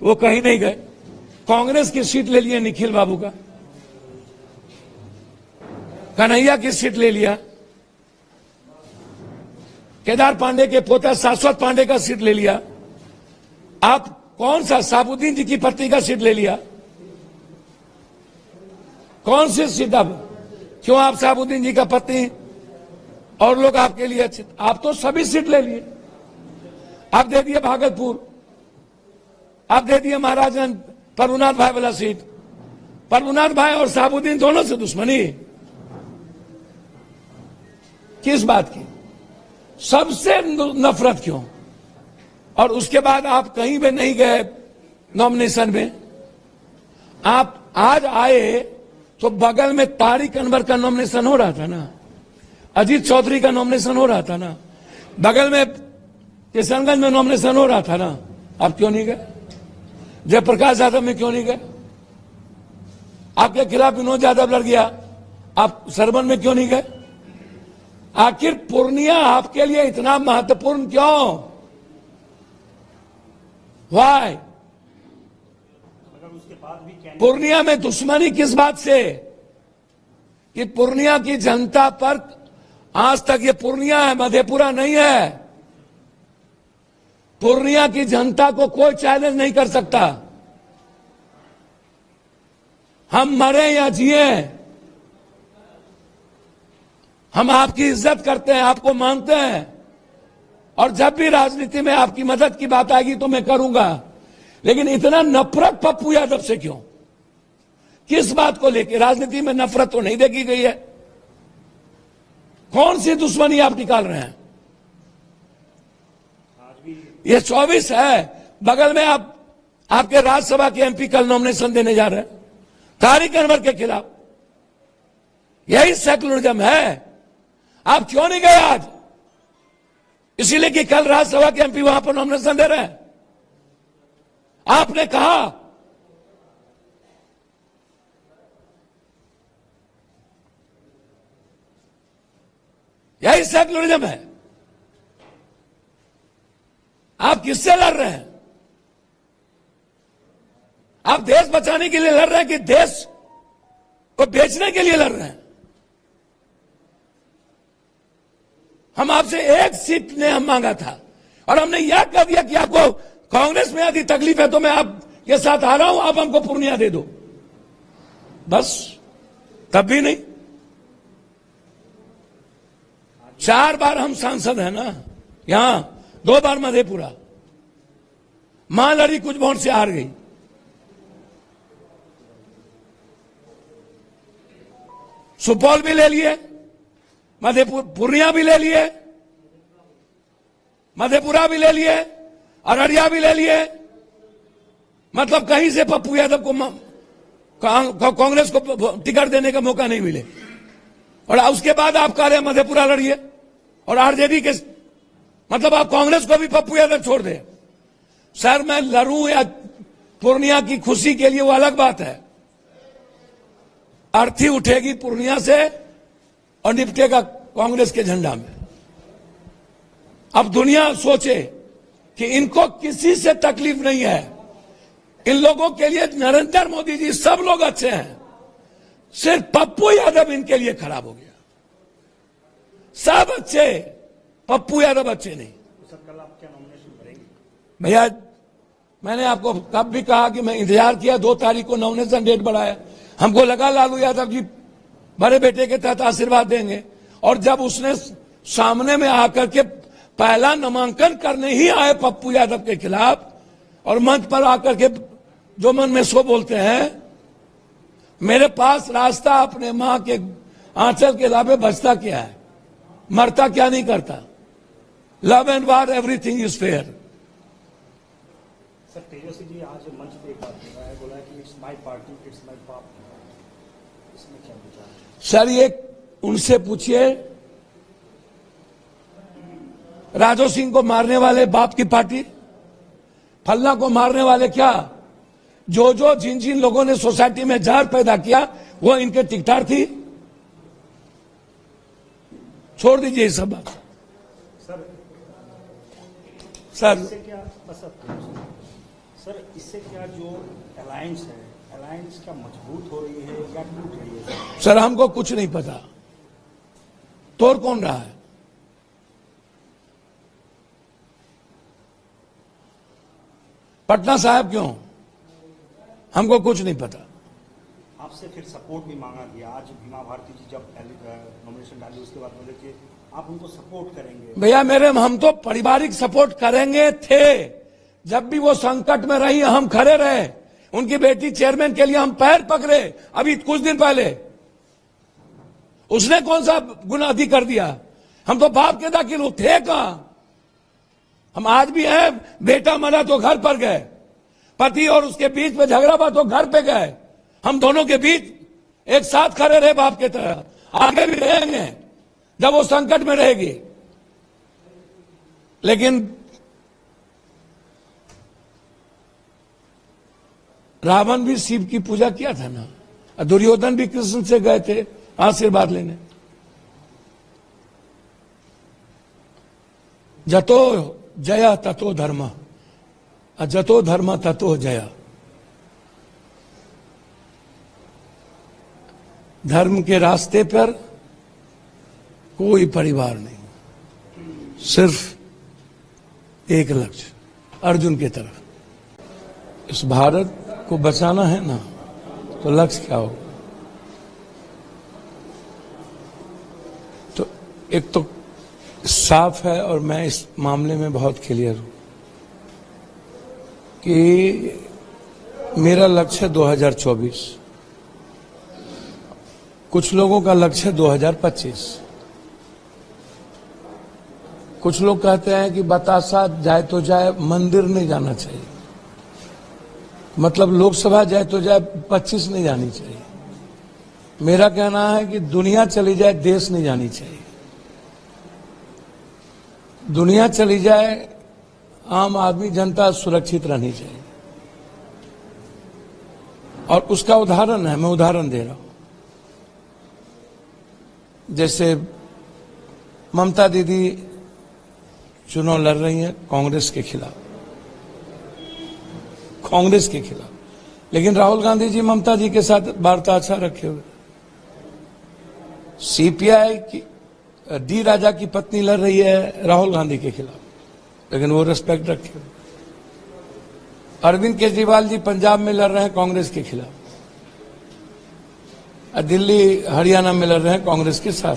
तो वो कहीं नहीं गए। कांग्रेस की सीट ले लिए निखिल बाबू का, कन्हैया की सीट ले लिया, केदार पांडे के पोता शाश्वत पांडे का सीट ले लिया। आप कौन सा साबुद्दीन जी की पत्नी का सीट ले लिया? कौन सी सीट? अब क्यों आप साबुद्दीन जी का पत्नी और लोग आपके लिए अच्छे? आप तो सभी सीट ले लिए। आप दे दिए भागलपुर, आप दे दिए महाराजगंज प्रभुनाथ भाई वाला सीट। प्रभुनाथ भाई और साबुद्दीन दोनों से दुश्मनी किस बात की? सबसे नफरत क्यों? और उसके बाद आप कहीं भी नहीं गए नॉमिनेशन में। आप आज आए तो बगल में तारिक अनवर का नॉमिनेशन हो रहा था ना, अजीत चौधरी का नॉमिनेशन हो रहा था ना, बगल में किशनगंज में नॉमिनेशन हो रहा था ना। आप क्यों नहीं गए? जयप्रकाश यादव में क्यों नहीं गए? आपके खिलाफ विनोद यादव लड़ गया, आप सरवन में क्यों नहीं गए? आखिर पूर्णिया आपके लिए इतना महत्वपूर्ण क्यों? वाई? पूर्णिया में दुश्मनी किस बात से? कि पूर्णिया की जनता पर आज तक, ये पूर्णिया है, मधेपुरा नहीं है, पूर्णिया की जनता को कोई चैलेंज नहीं कर सकता। हम मरे या जिए, हम आपकी इज्जत करते हैं, आपको मानते हैं, और जब भी राजनीति में आपकी मदद की बात आएगी तो मैं करूंगा। लेकिन इतना नफरत पप्पू यादव से क्यों? किस बात को लेकर? राजनीति में नफरत तो नहीं देखी गई है। कौन सी दुश्मनी आप निकाल रहे हैं? ये 24 है, बगल में आप आपके राज्यसभा के एमपी कल नॉमिनेशन देने जा रहे हैं तारिक अनवर के खिलाफ। यही सेकुलरिज्म है। आप क्यों नहीं गए आज? इसीलिए कि कल राज्यसभा के एमपी वहां पर नॉमिनेशन दे रहे हैं। आपने कहा यही सेकुलरिज्म है। आप किससे लड़ रहे हैं? आप देश बचाने के लिए लड़ रहे हैं कि देश को बेचने के लिए लड़ रहे हैं? हम आपसे एक सीट ने हम मांगा था और हमने यह कह दिया कि आपको कांग्रेस में यदि तकलीफ है तो मैं आपके साथ आ रहा हूं, आप हमको पूर्णिया दे दो, बस। तब भी नहीं। 4 बार हम सांसद हैं ना यहां, 2 बार मधेपुरा। मां लड़ी, कुछ वोट से हार गई। सुपौल भी ले लिए, पूर्णिया भी ले लिए, मधेपुरा भी ले लिए, अररिया भी ले लिए। मतलब कहीं से पप्पू यादव को कांग्रेस को टिकट देने का मौका नहीं मिले। और उसके बाद आप कह रहे हैं मधेपुरा लड़िए और आरजेडी के, मतलब आप कांग्रेस को भी पप्पू यादव छोड़ दे। सर, मैं लड़ूं या पूर्णिया की खुशी के लिए वो अलग बात है। अर्थी उठेगी पूर्णिया से और निपटेगा कांग्रेस के झंडा में। अब दुनिया सोचे कि इनको किसी से तकलीफ नहीं है। इन लोगों के लिए नरेंद्र मोदी जी सब लोग अच्छे हैं, सिर्फ पप्पू यादव इनके लिए खराब हो गया। सब अच्छे, पप्पू यादव अच्छे नहीं। भैया, मैंने आपको कब भी कहा कि मैं इंतजार किया, 2 तारीख को नॉमिनेशन डेट बढ़ाया। हमको लगा लालू यादव जी बड़े बेटे के तहत आशीर्वाद देंगे, और जब उसने सामने में आकर के पहला नामांकन करने ही आए पप्पू यादव के खिलाफ और मंच पर आकर के जो मन में सो बोलते हैं, मेरे पास रास्ता अपने मां के आंचल के अलावा बचता क्या है, मरता क्या नहीं करता। Love and war, everything is fair. Sir, Tejashwi ji आज मंच पे एक बात बोला है कि it's my party, it's my पाप। इसमें क्या विचार है? सर, ये उनसे पूछिए, राजो सिंह को मारने वाले बाप की पार्टी, फल्ला को मारने वाले क्या, जो जिन जिन लोगों ने सोसाइटी में जहर पैदा किया वो इनके टिकटार थी। छोड़ दीजिए ये सब बात। सर, सर सर इससे क्या जो अलायंस है, अलायंस क्या मजबूत हो रही है या टूट रही है? सर हमको कुछ नहीं पता, तोड़ कौन रहा है? पटना साहब क्यों? हमको कुछ नहीं पता। आपसे फिर सपोर्ट भी मांगा गया। आज भीमा भारती जी जब नॉमिनेशन डाली उसके बाद बोले कि आप उनको सपोर्ट करेंगे। भैया मेरे, हम तो पारिवारिक सपोर्ट करेंगे थे। जब भी वो संकट में रही हम खड़े रहे। उनकी बेटी चेयरमैन के लिए हम पैर पकड़े। अभी कुछ दिन पहले उसने कौन सा गुनाह अधिक कर दिया? हम तो बाप के दाखिल थे कहां? हम आज भी हैं। बेटा मरा तो घर पर गए, पति और उसके बीच में झगड़ा हुआ तो घर पे गए। हम दोनों के बीच एक साथ खड़े रहे बाप के तरह, आगे भी रहेंगे जब वो संकट में रहेगी। लेकिन रावण भी शिव की पूजा किया था ना, दुर्योधन भी कृष्ण से गए थे आशीर्वाद लेने। जतो जया ततो धर्म, जतो धर्म ततो जया। धर्म के रास्ते पर कोई परिवार नहीं, सिर्फ एक लक्ष्य, अर्जुन की तरफ। इस भारत को बचाना है ना, तो लक्ष्य क्या हो? तो एक तो साफ है, और मैं इस मामले में बहुत क्लियर हूं कि मेरा लक्ष्य है 2024, कुछ लोगों का लक्ष्य है 2025। कुछ लोग कहते हैं कि बतासा जाए तो जाए, मंदिर नहीं जाना चाहिए। मतलब लोकसभा जाए तो जाए, 25 नहीं जानी चाहिए। मेरा कहना है कि दुनिया चली जाए, देश नहीं जानी चाहिए। दुनिया चली जाए, आम आदमी जनता सुरक्षित रहनी चाहिए। और उसका उदाहरण है, मैं उदाहरण दे रहा हूं। जैसे ममता दीदी चुनाव लड़ रही हैं कांग्रेस के खिलाफ, लेकिन राहुल गांधी जी ममता जी के साथ वार्ता अच्छा रखे हुए। सीपीआई की डी राजा की पत्नी लड़ रही है राहुल गांधी के खिलाफ, लेकिन वो रिस्पेक्ट रखे हुए। अरविंद केजरीवाल जी पंजाब में लड़ रहे हैं कांग्रेस के खिलाफ, दिल्ली हरियाणा में लड़ रहे हैं कांग्रेस के साथ।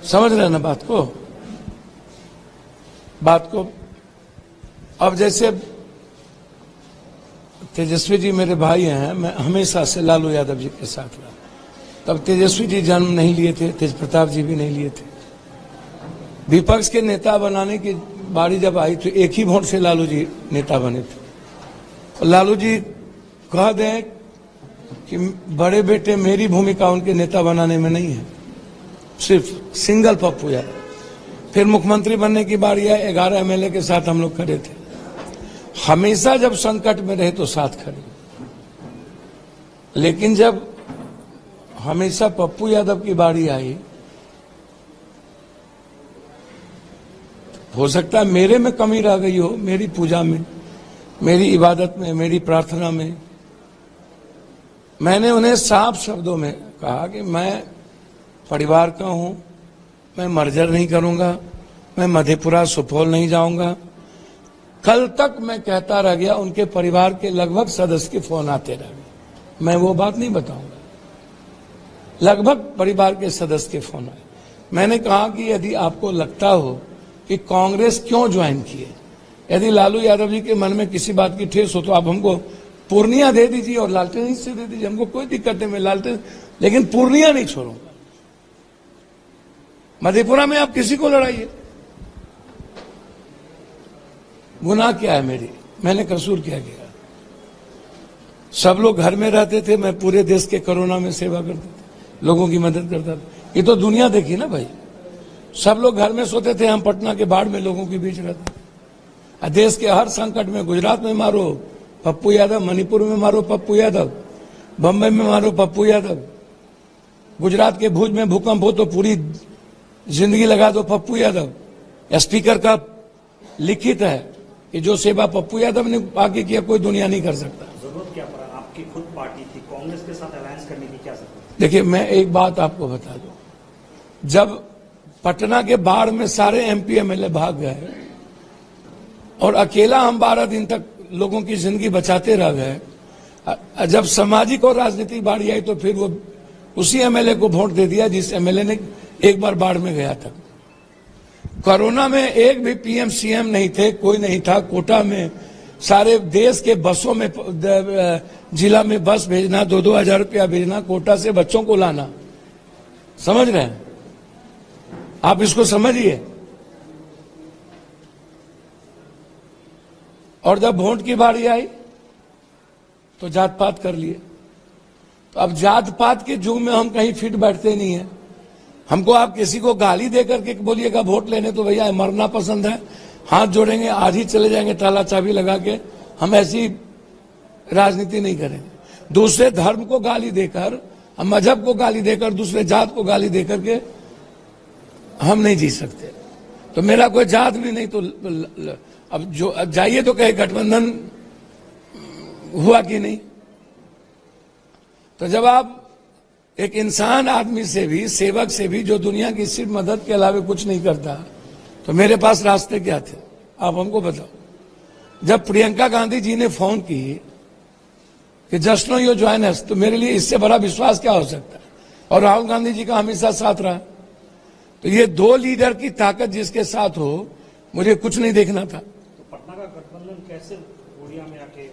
समझ रहे हैं ना बात को? अब जैसे तेजस्वी जी मेरे भाई हैं, मैं हमेशा से लालू यादव जी के साथ रहा। तब तेजस्वी जी जन्म नहीं लिए थे, तेज प्रताप जी भी नहीं लिए थे। विपक्ष के नेता बनाने की बारी जब आई तो एक ही वोट से लालू जी नेता बने थे। और लालू जी कह दें कि बड़े बेटे मेरी भूमिका उनके नेता बनाने में नहीं है, सिर्फ सिंगल पप्पू यादव। फिर मुख्यमंत्री बनने की बारी आई, 11 एमएलए के साथ हम लोग खड़े थे। हमेशा जब संकट में रहे तो साथ खड़े, लेकिन जब हमेशा पप्पू यादव की बारी आई, हो सकता है मेरे में कमी रह गई हो, मेरी पूजा में, मेरी इबादत में, मेरी प्रार्थना में। मैंने उन्हें साफ शब्दों में कहा कि मैं परिवार का हूं, मैं मर्जर नहीं करूंगा, मैं मधेपुरा सुपौल नहीं जाऊंगा। कल तक मैं कहता रह गया, उनके परिवार के लगभग सदस्य के फोन आते रह गए। मैं वो बात नहीं बताऊंगा, लगभग परिवार के सदस्य के फोन आए। मैंने कहा कि यदि आपको लगता हो कि कांग्रेस क्यों ज्वाइन किए, यदि लालू यादव जी के मन में किसी बात की ठेस हो तो आप हमको पूर्णिया दे दीजिए और लालटेन हिस्से दे दीजिए, हमको कोई दिक्कत नहीं, मैं लालटेन, लेकिन पूर्णिया नहीं छोड़ूंगा। मधेपुरा में आप किसी को लड़ाइए, गुनाह क्या है मेरी, मैंने कसूर क्या किया? सब लोग घर में रहते थे, मैं पूरे देश के कोरोना में सेवा करता था, लोगों की मदद करता था। ये तो दुनिया देखी ना भाई, सब लोग घर में सोते थे, हम पटना के बाढ़ में लोगों के बीच रहते। देश के हर संकट में, गुजरात में मारो पप्पू यादव, मणिपुर में मारो पप्पू यादव, बंबई में मारो पप्पू यादव, गुजरात के भुज में भूकंप हो तो पूरी जिंदगी लगा दो पप्पू यादव, या स्पीकर का लिखित है कि जो सेवा पप्पू यादव ने आगे किया कोई दुनिया नहीं कर सकता। जरूरत क्या पड़ा? आपकी खुद पार्टी थी, कांग्रेस के साथ अलायंस करने की क्या जरूरत? देखिए, मैं एक बात आपको बता दूं, जब पटना के बाढ़ में सारे एमपी एमएलए भाग गए और अकेला हम 12 दिन तक लोगों की जिंदगी बचाते रह गए, जब सामाजिक और राजनीतिक बाढ़ आई तो फिर वो उसी एमएलए को वोट दे दिया जिस एमएलए ने एक बार बाढ़ में गया था। कोरोना में एक भी पीएम सीएम नहीं थे, कोई नहीं था। कोटा में सारे देश के बसों में, जिला में बस भेजना, 2-2 हजार रुपया भेजना, कोटा से बच्चों को लाना, समझ रहे हैं आप? इसको समझिए। और जब वोट की बारी आई तो जात पात कर लिए। तो अब जात पात के जुग में हम कहीं फिट बैठते नहीं है। हमको आप किसी को गाली देकर के बोलिएगा वोट लेने, तो भैया मरना पसंद है, हाथ जोड़ेंगे, आज ही चले जाएंगे ताला चाबी लगा के। हम ऐसी राजनीति नहीं करेंगे। दूसरे धर्म को गाली देकर, हम मजहब को गाली देकर, दूसरे जात को गाली देकर के हम नहीं जी सकते। तो मेरा कोई जात भी नहीं, तो अब जो जाइए तो कहे गठबंधन हुआ कि नहीं। तो जब आप एक इंसान आदमी से भी, सेवक से भी, जो दुनिया की सिर्फ मदद के अलावा कुछ नहीं करता, तो मेरे पास रास्ते क्या थे आप हमको बताओ। जब प्रियंका गांधी जी ने फोन की कि just no you join us, तो मेरे लिए इससे बड़ा विश्वास क्या हो सकता है। और राहुल गांधी जी का हमेशा साथ रहा। तो ये दो लीडर की ताकत जिसके साथ हो, मुझे कुछ नहीं देखना था। तो पटना का गठबंधन कैसे उड़िया में आके